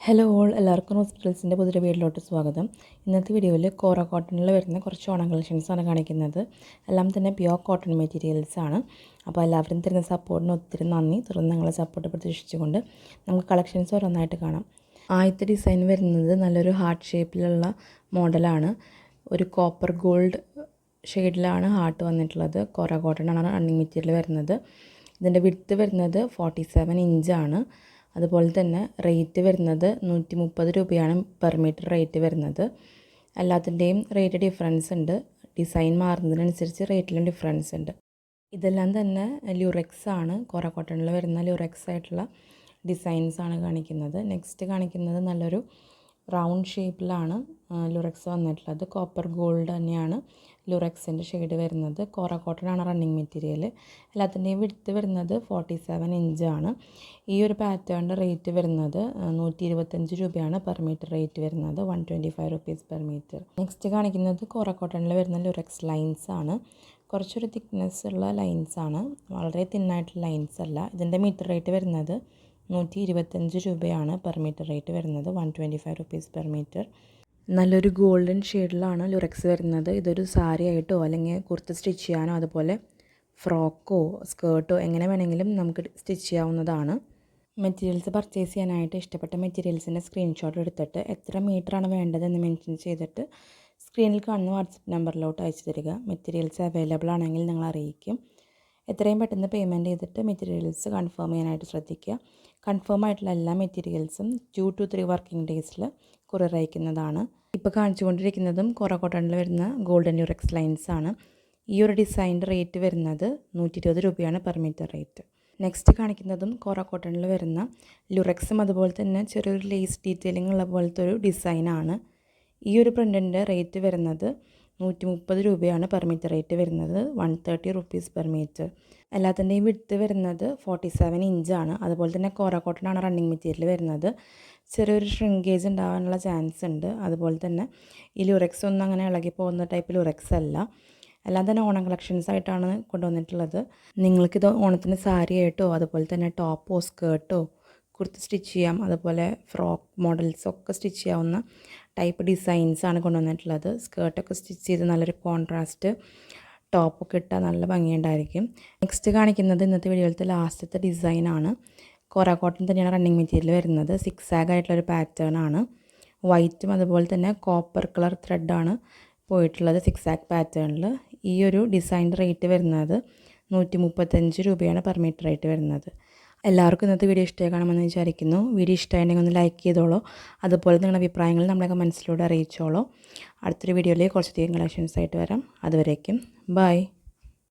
Hello all, എല്ലാവർക്കും ഹോസ്പിറ്റൽസിൻ്റെ പുതിയ വീഡിയോയിലോട്ട് സ്വാഗതം. ഇന്നത്തെ വീഡിയോയിൽ കോറ കോട്ടണിൽ വരുന്ന കുറച്ച് ഓണം കളക്ഷൻസാണ് കാണിക്കുന്നത്. എല്ലാം തന്നെ പ്യുവർ കോട്ടൺ മെറ്റീരിയൽസാണ്. അപ്പോൾ എല്ലാവരും തരുന്ന സപ്പോർട്ടിന് ഒത്തിരി നന്ദി. തുടർന്ന് നിങ്ങളെ സപ്പോർട്ട് പ്രതീക്ഷിച്ചുകൊണ്ട് നമുക്ക് കളക്ഷൻസ് ഓരോന്നായിട്ട് കാണാം. ആദ്യത്തെ ഡിസൈൻ വരുന്നത് നല്ലൊരു ഹാർട്ട് ഷേപ്പിലുള്ള മോഡലാണ്. ഒരു കോപ്പർ ഗോൾഡ് ഷെയ്ഡിലാണ് ഹാർട്ട് വന്നിട്ടുള്ളത്. കോറ കോട്ടണാണ് റണ്ണിങ് മെറ്റീരിയൽ വരുന്നത്. ഇതിൻ്റെ വിഡ്ത്ത് വരുന്നത് 47 ഇഞ്ചാണ്. അതുപോലെ തന്നെ റേറ്റ് വരുന്നത് 130 രൂപയാണ് പെർ മീറ്റർ റേറ്റ് വരുന്നത്. എല്ലാത്തിൻ്റെയും റേറ്റ് ഡിഫറൻസ് ഉണ്ട്. ഡിസൈൻ മാറുന്നതിനനുസരിച്ച് റേറ്റിലും ഡിഫറൻസ് ഉണ്ട്. ഇതെല്ലാം തന്നെ ലുറക്സ് ആണ്. കോറ കോട്ടണിൽ വരുന്ന ലുറക്സ് ആയിട്ടുള്ള ഡിസൈൻസാണ് കാണിക്കുന്നത്. നെക്സ്റ്റ് കാണിക്കുന്നത് നല്ലൊരു റൗണ്ട് ഷേപ്പിലാണ് ലുറക്സ് വന്നിട്ടുള്ളത്. കോപ്പർ ഗോൾഡ് തന്നെയാണ് ലുറക്സിൻ്റെ ഷെയ്ഡ് വരുന്നത്. കോറ കോട്ടനാണ് റണ്ണിങ് മെറ്റീരിയൽ. എല്ലാത്തിൻ്റെയും വിഡ്ത്ത് വരുന്നത് 47 ഇഞ്ചാണ്. ഈ ഒരു പാറ്റേണിൻ്റെ റേറ്റ് വരുന്നത് 125 രൂപയാണ് പെർ മീറ്റർ റേറ്റ് വരുന്നത്. 125 റുപ്പീസ് പെർ മീറ്റർ. നെക്സ്റ്റ് കാണിക്കുന്നത് കോറ കോട്ടണിൽ വരുന്ന ലുറക്സ് ലൈൻസ് ആണ്. കുറച്ചൊരു തിക്നെസ് ഉള്ള ലൈൻസ് ആണ്, വളരെ തിന്നായിട്ടുള്ള ലൈൻസ് അല്ല. ഇതിൻ്റെ മീറ്റർ റേറ്റ് വരുന്നത് 125 രൂപയാണ് പെർ മീറ്റർ റേറ്റ് വരുന്നത്. 125 റുപ്പീസ് പെർ മീറ്റർ. നല്ലൊരു ഗോൾഡൻ ഷെയ്ഡിലാണ് ലുറക്സ് വരുന്നത്. ഇതൊരു സാരി ആയിട്ടോ അല്ലെങ്കിൽ കുർത്ത സ്റ്റിച്ച് ചെയ്യാനോ അതുപോലെ ഫ്രോക്കോ സ്കേർട്ടോ എങ്ങനെ വേണമെങ്കിലും നമുക്ക് സ്റ്റിച്ച് ചെയ്യാവുന്നതാണ്. മെറ്റീരിയൽസ് പർച്ചേസ് ചെയ്യാനായിട്ട് ഇഷ്ടപ്പെട്ട മെറ്റീരിയൽസിൻ്റെ സ്ക്രീൻഷോട്ട് എടുത്തിട്ട് എത്ര മീറ്ററാണ് വേണ്ടതെന്ന് മെൻഷൻ ചെയ്തിട്ട് സ്ക്രീനിൽ കാണുന്ന വാട്സപ്പ് നമ്പറിലോട്ട് അയച്ചു തരിക. മെറ്റീരിയൽസ് അവൈലബിൾ ആണെങ്കിൽ നിങ്ങൾ അറിയിക്കും. എത്രയും പെട്ടെന്ന് പേയ്മെൻറ്റ് ചെയ്തിട്ട് മെറ്റീരിയൽസ് കൺഫേം ചെയ്യാനായിട്ട് ശ്രദ്ധിക്കുക. കൺഫേം ആയിട്ടുള്ള എല്ലാ മെറ്റീരിയൽസും 2 to 3 വർക്കിംഗ് ഡേയ്സിൽ കൊറിയർ അയക്കുന്നതാണ്. ഇപ്പോൾ കാണിച്ചുകൊണ്ടിരിക്കുന്നതും കോറ കോട്ടണിൽ വരുന്ന ഗോൾഡൻ ലുറക്സ് ലൈൻസ് ആണ്. ഈ ഒരു ഡിസൈൻ്റെ റേറ്റ് വരുന്നത് 120 രൂപയാണ് പെർ മീറ്റർ റേറ്റ്. നെക്സ്റ്റ് കാണിക്കുന്നതും കോറ കോട്ടണിൽ വരുന്ന ലുറക്സും അതുപോലെ തന്നെ ചെറിയൊരു ലേസ് ഡീറ്റെയിലിംഗ് ഉള്ള പോലത്തെ ഒരു ഡിസൈനാണ്. ഈ ഒരു പ്രിൻറ്റിൻ്റെ റേറ്റ് വരുന്നത് 130 രൂപയാണ് പെർ മീറ്റർ റേറ്റ് വരുന്നത്. 130 റുപ്പീസ് പെർ മീറ്റർ. എല്ലാത്തിൻ്റെയും വിഡ്ത്ത് വരുന്നത് 47 ഇഞ്ചാണ്. അതുപോലെ തന്നെ കോറ കോട്ടനാണ് റണ്ണിങ് മെറ്റീരിയൽ വരുന്നത്. ചെറിയൊരു ഷ്രിങ്കേജ് ഉണ്ടാകാനുള്ള ചാൻസ് ഉണ്ട്. അതുപോലെ തന്നെ ഈ ലുറക്സ് ഒന്നും അങ്ങനെ ഇളകി പോകുന്ന ടൈപ്പ് ലുറക്സ് അല്ല. എല്ലാം തന്നെ ഓണം കളക്ഷൻസ് ആയിട്ടാണ് കൊണ്ടുവന്നിട്ടുള്ളത്. നിങ്ങൾക്കിത് ഓണത്തിന് സാരി ആയിട്ടോ അതുപോലെ തന്നെ ടോപ്പോ സ്കേർട്ടോ കുർത്ത സ്റ്റിച്ച് ചെയ്യാം. അതുപോലെ ഫ്രോക്ക് മോഡൽസൊക്കെ സ്റ്റിച്ച് ചെയ്യാവുന്ന ടൈപ്പ് ഡിസൈൻസാണ് കൊണ്ടുവന്നിട്ടുള്ളത്. സ്കേർട്ടൊക്കെ സ്റ്റിച്ച് ചെയ്ത് നല്ലൊരു കോൺട്രാസ്റ്റ് ടോപ്പൊക്കെ ഇട്ടാൽ നല്ല ഭംഗിയുണ്ടായിരിക്കും. നെക്സ്റ്റ് കാണിക്കുന്നത് ഇന്നത്തെ വീഡിയോയിലത്തെ ലാസ്റ്റത്തെ ഡിസൈനാണ്. കോറ കോട്ടൺ തന്നെയാണ് റണ്ണിങ് മെറ്റീരിയൽ വരുന്നത്. 6 ആയിട്ടുള്ളൊരു പാറ്റേൺ ആണ്. വൈറ്റും അതുപോലെ തന്നെ കോപ്പർ കളർ ത്രെഡാണ് പോയിട്ടുള്ളത് 6 പാറ്റേണിൽ. ഈ ഒരു ഡിസൈൻ്റെ റേറ്റ് വരുന്നത് 135 രൂപയാണ് പെർ മീറ്റർ റേറ്റ് വരുന്നത്. എല്ലാവർക്കും ഇന്നത്തെ വീഡിയോ ഇഷ്ടമായി കാണുമെന്ന് വിചാരിക്കുന്നു. വീഡിയോ ഇഷ്ടമായിട്ടുണ്ടെങ്കിൽ ഒന്ന് ലൈക്ക് ചെയ്തോളൂ. അതുപോലെ നിങ്ങളുടെ അഭിപ്രായങ്ങൾ നമ്മളെ കമൻസിലൂടെ അറിയിച്ചോളൂ. അടുത്തൊരു വീഡിയോയിൽ കുറച്ചധികം കളക്ഷൻസ് ആയിട്ട് വരാം. അതുവരേക്കും ബൈ.